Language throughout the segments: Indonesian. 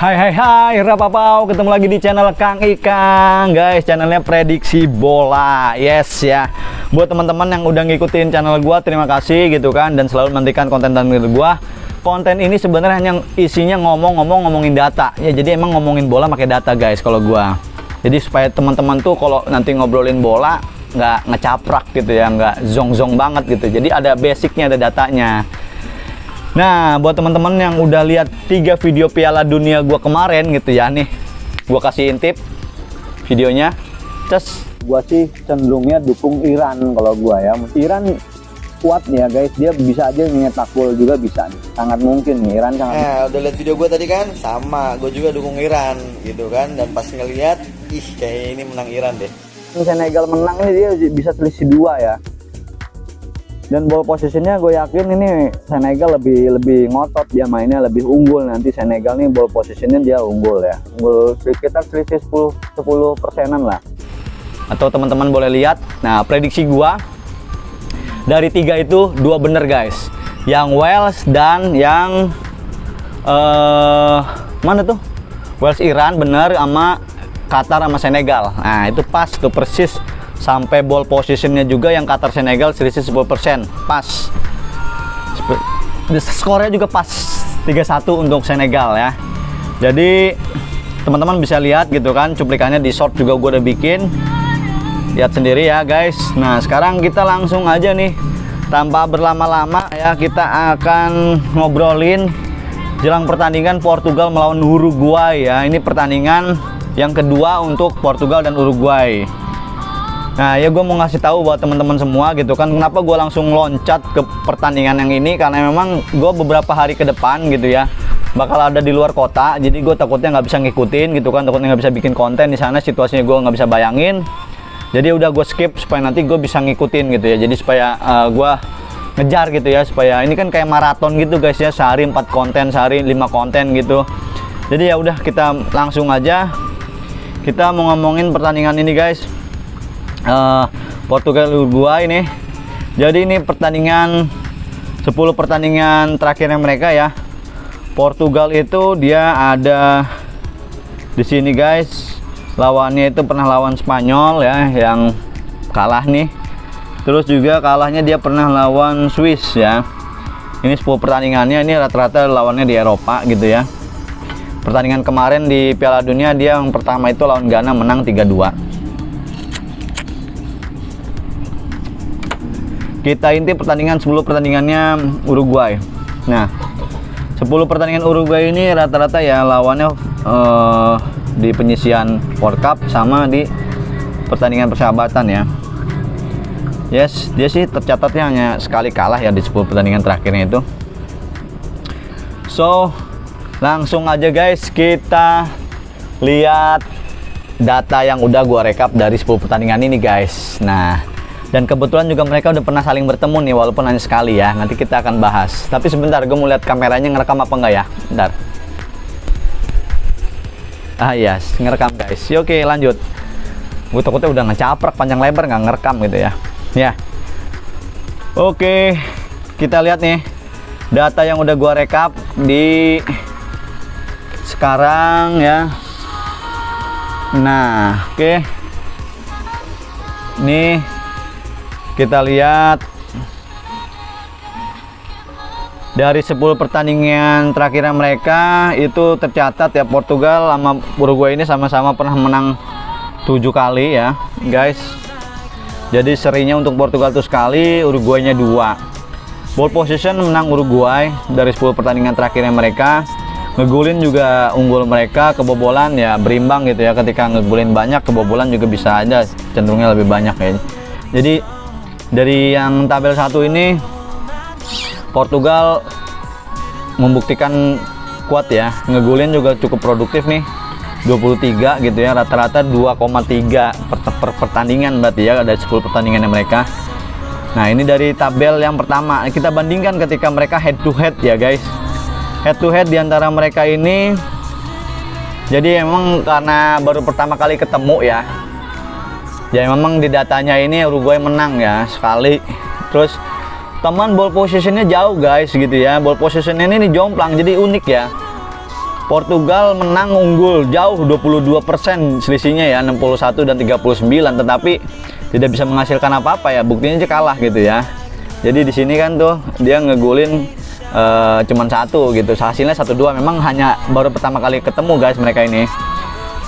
Hai Rapapau, ketemu lagi di channel Kang Ikang guys, channelnya prediksi bola. Yes ya, buat teman-teman yang udah ngikutin channel gua, terima kasih gitu kan, dan selalu nantikan konten gua. Konten ini sebenarnya hanya isinya ngomongin data ya, jadi emang ngomongin bola pakai data guys kalau gua. Jadi supaya teman-teman tuh kalau nanti ngobrolin bola nggak ngecaprak gitu ya, nggak zong banget gitu. Jadi ada basicnya, ada datanya. Nah, buat teman-teman yang udah lihat 3 video Piala Dunia gua kemarin gitu ya, nih gua kasih intip videonya. Terus gua sih cenderungnya dukung Iran kalau gua ya. Iran kuat nih ya guys, dia bisa aja nyetak gol juga bisa nih. Sangat mungkin nih Iran sangat. Nah, udah lihat video gua tadi kan? Sama, gua juga dukung Iran gitu kan, dan pas ngelihat, kayaknya ini menang Iran deh. Senegal menang nih, dia bisa selisih 2 ya. Dan ball positionnya gue yakin ini Senegal lebih ngotot, dia mainnya lebih unggul. Nanti Senegal nih ball positionnya dia unggul ya, unggul sekitar selisih 10%-an lah. Atau teman-teman boleh lihat. Nah, prediksi gua dari 3 itu 2 bener guys, yang Wales dan yang mana tuh, Wales Iran bener, sama Qatar sama Senegal. Nah itu pas tuh persis, sampai ball positionnya juga yang Qatar Senegal selisih 10%, pas. Skornya juga pas 3-1 untuk Senegal ya. Jadi teman-teman bisa lihat gitu kan, cuplikannya di short juga gue udah bikin, lihat sendiri ya guys. Nah sekarang kita langsung aja nih, tanpa berlama-lama ya, kita akan ngobrolin jelang pertandingan Portugal melawan Uruguay ya. Ini pertandingan yang kedua untuk Portugal dan Uruguay. Nah ya, gue mau ngasih tahu buat teman-teman semua gitu kan, kenapa gue langsung loncat ke pertandingan yang ini, karena memang gue beberapa hari ke depan gitu ya bakal ada di luar kota. Jadi gue takutnya nggak bisa ngikutin gitu kan, takutnya nggak bisa bikin konten di sana, situasinya gue nggak bisa bayangin. Jadi udah gue skip supaya nanti gue bisa ngikutin gitu ya. Jadi supaya gue ngejar gitu ya, supaya ini kan kayak maraton gitu guys ya, sehari 4 konten, sehari 5 konten gitu. Jadi ya udah, kita langsung aja, kita mau ngomongin pertandingan ini guys. Portugal Uruguay nih. Jadi ini pertandingan 10 pertandingan terakhirnya mereka ya. Portugal itu dia ada di sini guys. Lawannya itu pernah lawan Spanyol ya, yang kalah nih. Terus juga kalahnya dia pernah lawan Swiss ya. Ini 10 pertandingannya, ini rata-rata lawannya di Eropa gitu ya. Pertandingan kemarin di Piala Dunia dia yang pertama itu lawan Ghana, menang 3-2. Kita intip pertandingan 10 pertandingannya Uruguay. Nah, 10 pertandingan Uruguay ini rata-rata ya lawannya di penyisian World Cup sama di pertandingan persahabatan ya. Yes, dia sih tercatatnya hanya sekali kalah ya di 10 pertandingan terakhirnya itu. So, langsung aja guys, kita lihat data yang udah gua rekap dari 10 pertandingan ini guys. Nah, dan kebetulan juga mereka udah pernah saling bertemu nih, walaupun hanya sekali ya. Nanti kita akan bahas. Tapi sebentar, gue mau lihat kameranya ngerekam apa enggak ya. Bentar. Ah yes, ngerekam guys. Ya, oke lanjut. Gue takutnya udah ngecaprak panjang lebar nggak ngerekam gitu ya. Ya. Oke, kita lihat nih data yang udah gue rekap di sekarang ya. Nah, oke. Nih kita lihat dari 10 pertandingan terakhirnya mereka itu tercatat ya, Portugal sama Uruguay ini sama-sama pernah menang 7 kali ya guys. Jadi serinya untuk Portugal itu sekali, Uruguaynya 2. Ball position menang Uruguay dari 10 pertandingan terakhirnya mereka. Ngegulin juga unggul mereka, kebobolan ya berimbang gitu ya. Ketika ngegulin banyak, kebobolan juga bisa aja cenderungnya lebih banyak ya. Jadi dari yang tabel 1 ini Portugal membuktikan kuat ya, ngegulin juga cukup produktif nih, 23 gitu ya, rata-rata 2,3 per pertandingan berarti ya, ada 10 pertandingan mereka. Nah ini dari tabel yang pertama, kita bandingkan ketika mereka head to head ya guys. Head to head diantara mereka ini, jadi emang karena baru pertama kali ketemu ya, ya memang di datanya ini Uruguay menang ya sekali. Terus teman ball positionnya jauh guys gitu ya, ball positionnya ini jomplang, jadi unik ya. Portugal menang unggul jauh 22% selisihnya ya, 61 dan 39, tetapi tidak bisa menghasilkan apa-apa ya, buktinya aja kalah gitu ya. Jadi di sini kan tuh dia ngegolin cuman 1 gitu, hasilnya 1-2. Memang hanya baru pertama kali ketemu guys mereka ini.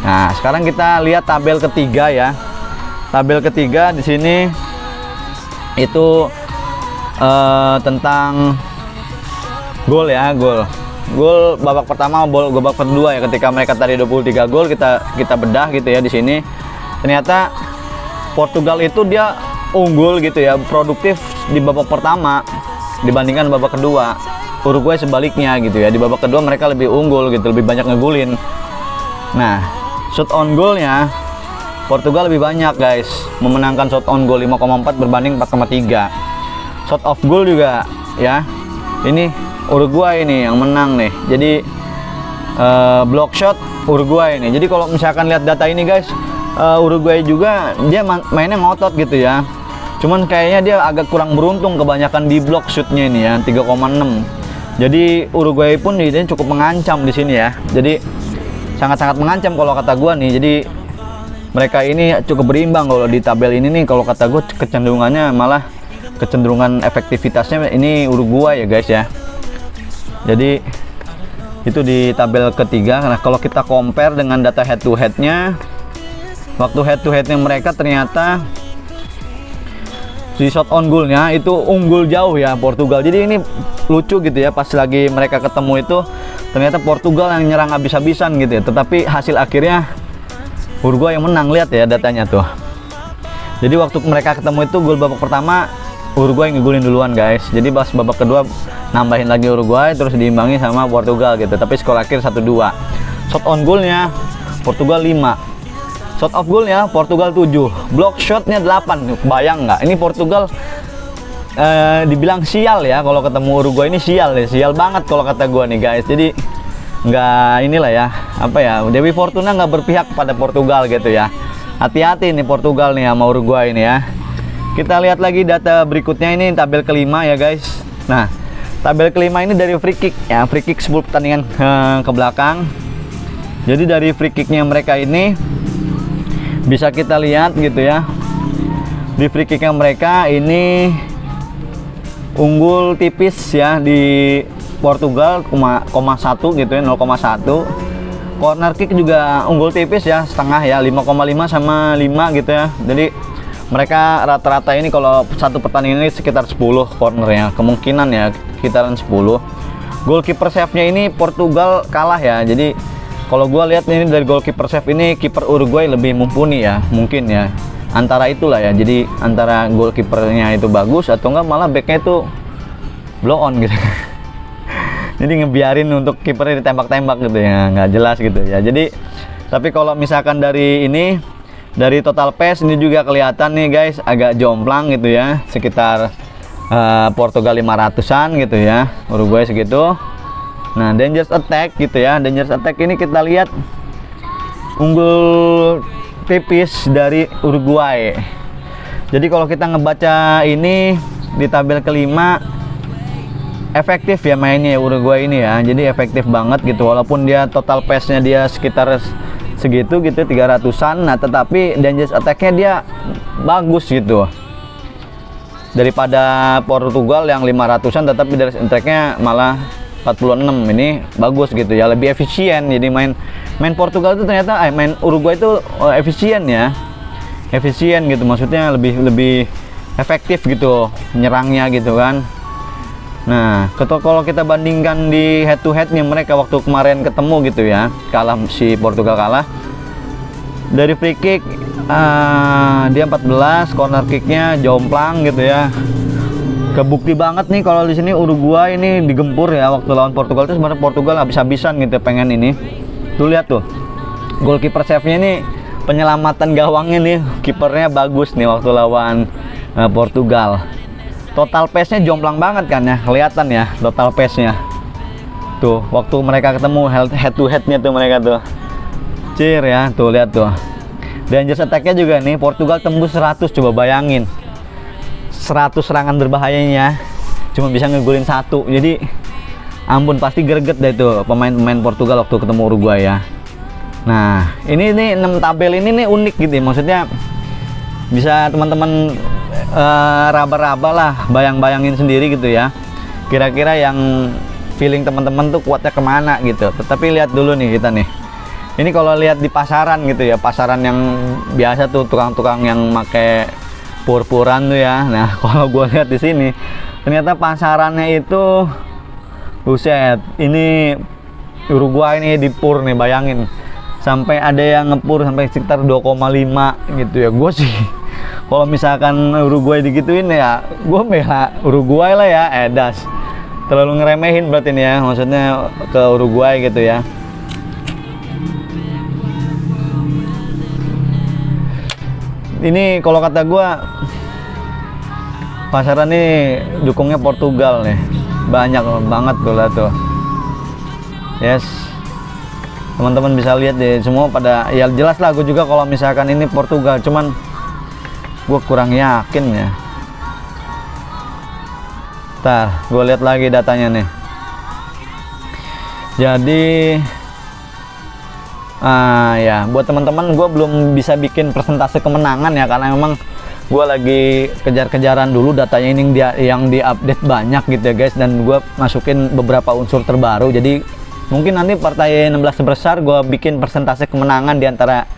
Nah, sekarang kita lihat tabel ketiga ya. Tabel ketiga di sini itu tentang gol ya, gol babak pertama, gol babak kedua ya. Ketika mereka tadi 23 gol, kita bedah gitu ya di sini. Ternyata Portugal itu dia unggul gitu ya, produktif di babak pertama dibandingkan babak kedua. Uruguay sebaliknya gitu ya, di babak kedua mereka lebih unggul gitu, lebih banyak ngegulin. Nah, shot on goalnya Portugal lebih banyak guys, memenangkan shot on goal 5,4 berbanding 4,3. Shot off goal juga ya, ini Uruguay ini yang menang nih. Jadi block shot Uruguay nih. Jadi kalau misalkan lihat data ini guys, Uruguay juga dia mainnya ngotot gitu ya. Cuman kayaknya dia agak kurang beruntung, kebanyakan di block shootnya ini ya, 3,6. Jadi Uruguay pun ini cukup mengancam di sini ya. Jadi sangat-sangat mengancam kalau kata gua nih. Jadi mereka ini cukup berimbang kalau di tabel ini nih. Kalau kata gua kecenderungannya malah kecenderungan efektivitasnya ini Uruguay ya guys ya. Jadi itu di tabel ketiga. Nah, kalau kita compare dengan data head to headnya, waktu head to headnya mereka ternyata di shot on goalnya itu unggul jauh ya Portugal. Jadi ini lucu gitu ya, pas lagi mereka ketemu itu ternyata Portugal yang nyerang habis-habisan gitu ya, tetapi hasil akhirnya Uruguay yang menang. Lihat ya datanya tuh. Jadi waktu mereka ketemu itu gol babak pertama Uruguay ngegulin duluan guys. Jadi pas babak kedua nambahin lagi Uruguay, terus diimbangi sama Portugal gitu, tapi skor akhir 1-2. Shot on goalnya Portugal 5, shot off goalnya Portugal 7, block shotnya 8. Bayang nggak? Ini Portugal dibilang sial ya, kalau ketemu Uruguay ini sial ya, sial banget kalau kata gua nih guys. Jadi nggak inilah ya, apa ya, Dewi Fortuna nggak berpihak pada Portugal gitu ya. Hati-hati nih Portugal nih sama Uruguay ini ya. Kita lihat lagi data berikutnya, ini tabel kelima ya guys. Nah, tabel kelima ini dari free kick ya, free kick 10 pertandingan ke belakang. Jadi dari free kicknya mereka ini bisa kita lihat gitu ya, di free kicknya mereka ini unggul tipis ya di Portugal 0,1 gitu ya, 0,1. Corner kick juga unggul tipis ya, setengah ya, 5,5 sama 5 gitu ya. Jadi mereka rata-rata ini kalau satu pertandingan ini sekitar 10 corner ya, kemungkinan ya sekitaran 10. Goalkeeper save-nya ini Portugal kalah ya. Jadi kalau gue lihat ini dari goalkeeper save ini, kiper Uruguay lebih mumpuni ya, mungkin ya. Antara itulah ya. Jadi antara goalkeepernya itu bagus atau enggak malah backnya itu blow on gitu. Jadi ngebiarin untuk kipernya ditembak-tembak gitu ya, nggak jelas gitu ya. Jadi tapi kalau misalkan dari ini, dari total pass ini juga kelihatan nih guys, agak jomplang gitu ya, sekitar Portugal 500-an gitu ya, Uruguay segitu. Nah, dangerous attack gitu ya, dangerous attack ini kita lihat unggul tipis dari Uruguay. Jadi kalau kita ngebaca ini di tabel kelima, efektif ya mainnya Uruguay ini ya. Jadi efektif banget gitu, walaupun dia total pass-nya dia sekitar segitu gitu, 300-an. Nah, tetapi dangerous attack-nya dia bagus gitu. Daripada Portugal yang 500-an, tetapi dangerous attack-nya malah 46. Ini bagus gitu ya, lebih efisien. Jadi main Portugal itu ternyata main Uruguay itu efisien ya. Efisien gitu, maksudnya lebih efektif gitu nyerangnya gitu kan. Nah, kalau kita bandingkan di head to headnya mereka waktu kemarin ketemu gitu ya, kalah, si Portugal kalah. Dari free kick dia 14, corner kicknya jomplang gitu ya. Kebukti banget nih kalau di sini Uruguay ini digempur ya waktu lawan Portugal itu. Sebenarnya Portugal habis-habisan gitu pengen ini. Tuh lihat tuh, goalkeeper save-nya ini, penyelamatan gawangnya nih, kipernya bagus nih waktu lawan Portugal. Total pass-nya jomplang banget kan ya, kelihatan ya total pass-nya. Tuh, waktu mereka ketemu head to head-nya tuh mereka tuh. Cir ya, tuh lihat tuh. Dangerous attack-nya juga nih, Portugal tembus 100, coba bayangin. 100 serangan berbahayanya cuma bisa ngegolin 1. Jadi ampun pasti greget deh itu pemain-pemain Portugal waktu ketemu Uruguay ya. Nah ini nih 6 tabel ini nih unik gitu ya. Maksudnya bisa teman-teman raba-raba lah, bayang-bayangin sendiri gitu ya, kira-kira yang feeling teman-teman tuh kuatnya kemana gitu. Tetapi lihat dulu nih kita nih, ini kalau lihat di pasaran gitu ya, pasaran yang biasa tuh tukang-tukang yang make pur-puran tuh ya. Nah kalau gue lihat di sini ternyata pasarannya itu buset, ini Uruguay ini di pur nih, bayangin sampai ada yang ngepur sampai sekitar 2,5 gitu ya. Gue sih kalau misalkan Uruguay digituin ya, gue bela Uruguay lah ya. Das terlalu ngeremehin berarti nih ya, maksudnya ke Uruguay gitu ya. Ini kalau kata gue pasaran ini dukungnya Portugal nih, banyak banget gue lihat tuh. Yes, teman-teman bisa lihat deh, semua pada ya jelas lah. Gue juga kalau misalkan ini Portugal, cuman gue kurang yakin ya. Ntar gue lihat lagi datanya nih. Jadi ya buat teman-teman, gue belum bisa bikin persentase kemenangan ya, karena memang gue lagi kejar-kejaran dulu datanya ini yang diupdate banyak gitu ya guys, dan gue masukin beberapa unsur terbaru. Jadi mungkin nanti partai 16 besar gue bikin persentase kemenangan di antara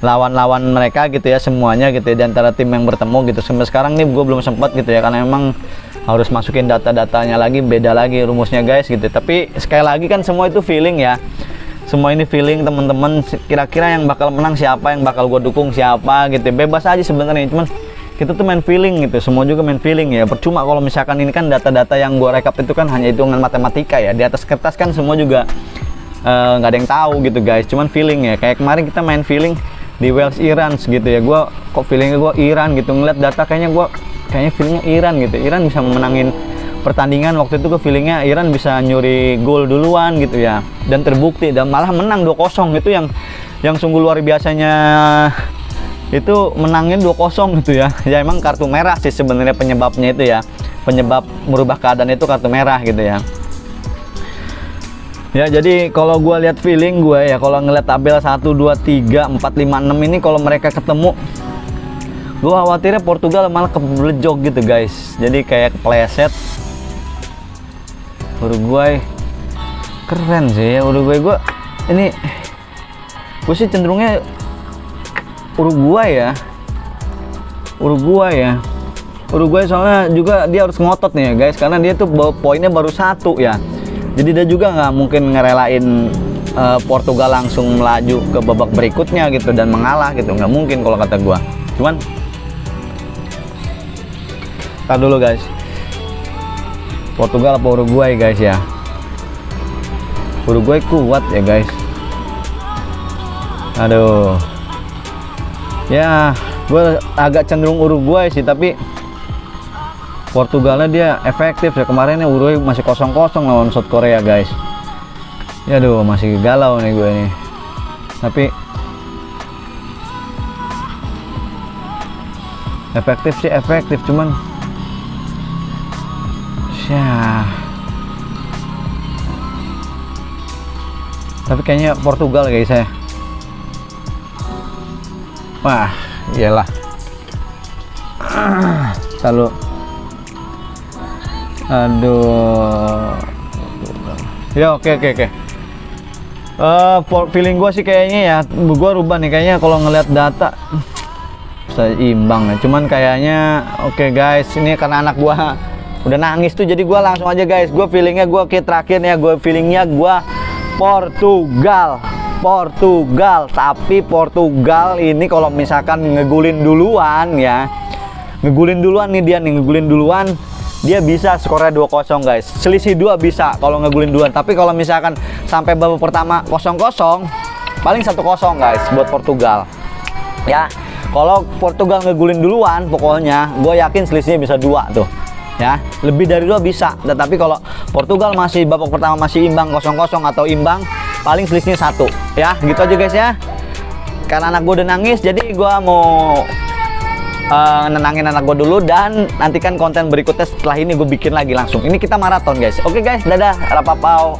lawan-lawan mereka gitu ya, semuanya gitu ya, di antara tim yang bertemu gitu. Sampai sekarang nih gue belum sempat gitu ya, karena memang harus masukin data-datanya lagi, beda lagi rumusnya guys gitu. Tapi sekali lagi kan semua itu feeling ya, semua ini feeling teman-teman. Kira-kira yang bakal menang siapa, yang bakal gue dukung siapa gitu, bebas aja sebenarnya. Cuman kita tuh main feeling gitu, semua juga main feeling ya. Percuma kalau misalkan ini kan data-data yang gue rekap itu kan hanya hitungan matematika ya, di atas kertas kan semua juga nggak ada yang tahu gitu guys, cuman feeling ya. Kayak kemarin kita main feeling di Wales Iran gitu ya, gue kok feelingnya gue Iran gitu, ngeliat data kayaknya feelingnya Iran gitu, Iran bisa memenangin pertandingan. Waktu itu gue feelingnya Iran bisa nyuri gol duluan gitu ya, dan terbukti, dan malah menang 2-0. Itu yang sungguh luar biasanya, itu menangin 2-0 gitu ya. Ya emang kartu merah sih sebenarnya penyebabnya itu ya, penyebab merubah keadaan itu kartu merah gitu ya. Ya jadi kalau gue lihat feeling gue ya, kalau ngeliat tabel 1, 2, 3, 4, 5, 6 ini kalau mereka ketemu, gue khawatirnya Portugal malah keblejok gitu guys. Jadi kayak kepleset. Uruguay keren sih ya, Uruguay gue sih cenderungnya Uruguay ya. Uruguay soalnya juga dia harus ngotot nih ya guys, karena dia tuh poinnya baru 1 ya. Jadi dia juga nggak mungkin ngerelain Portugal langsung melaju ke babak berikutnya gitu dan mengalah gitu, nggak mungkin kalau kata gua. Cuman tar dulu guys, Portugal apa Uruguay guys ya? Uruguay kuat ya guys. Aduh, ya gue agak cenderung Uruguay sih, tapi Portugalnya dia efektif ya. Kemarinnya Uruguay masih 0-0 lawan South Korea guys. Ya aduh, masih galau nih gue ini. Tapi efektif sih efektif, cuman ya. Tapi kayaknya Portugal guys ya. Wah, iyalah. Selalu. Aduh. Ya oke. Feeling gue sih kayaknya ya, gue rubah nih kayaknya kalau ngelihat data bisa imbang ya. Cuman kayaknya oke guys, ini karena anak gue udah nangis tuh, jadi gue langsung aja guys. Gue feelingnya gue kayak terakhir ya, gue feelingnya gue Portugal. Tapi Portugal ini kalau misalkan ngegulin duluan ya, ngegulin duluan dia bisa skornya 2-0 guys. Selisih 2 bisa kalau ngegulin duluan. Tapi kalau misalkan sampai babak pertama 0-0, paling 1-0 guys buat Portugal. Ya, kalau Portugal ngegulin duluan, pokoknya gue yakin selisihnya bisa 2 tuh. Ya, lebih dari 2 bisa. Tetapi kalau Portugal masih babak pertama masih imbang 0-0 atau imbang, paling selisihnya 1. Ya, gitu aja guys ya. Karena anak gue udah nangis, jadi gue mau nenangin anak gue dulu, dan nantikan konten berikutnya setelah ini gue bikin lagi langsung. Ini kita maraton guys. Oke guys, dadah, rapapau.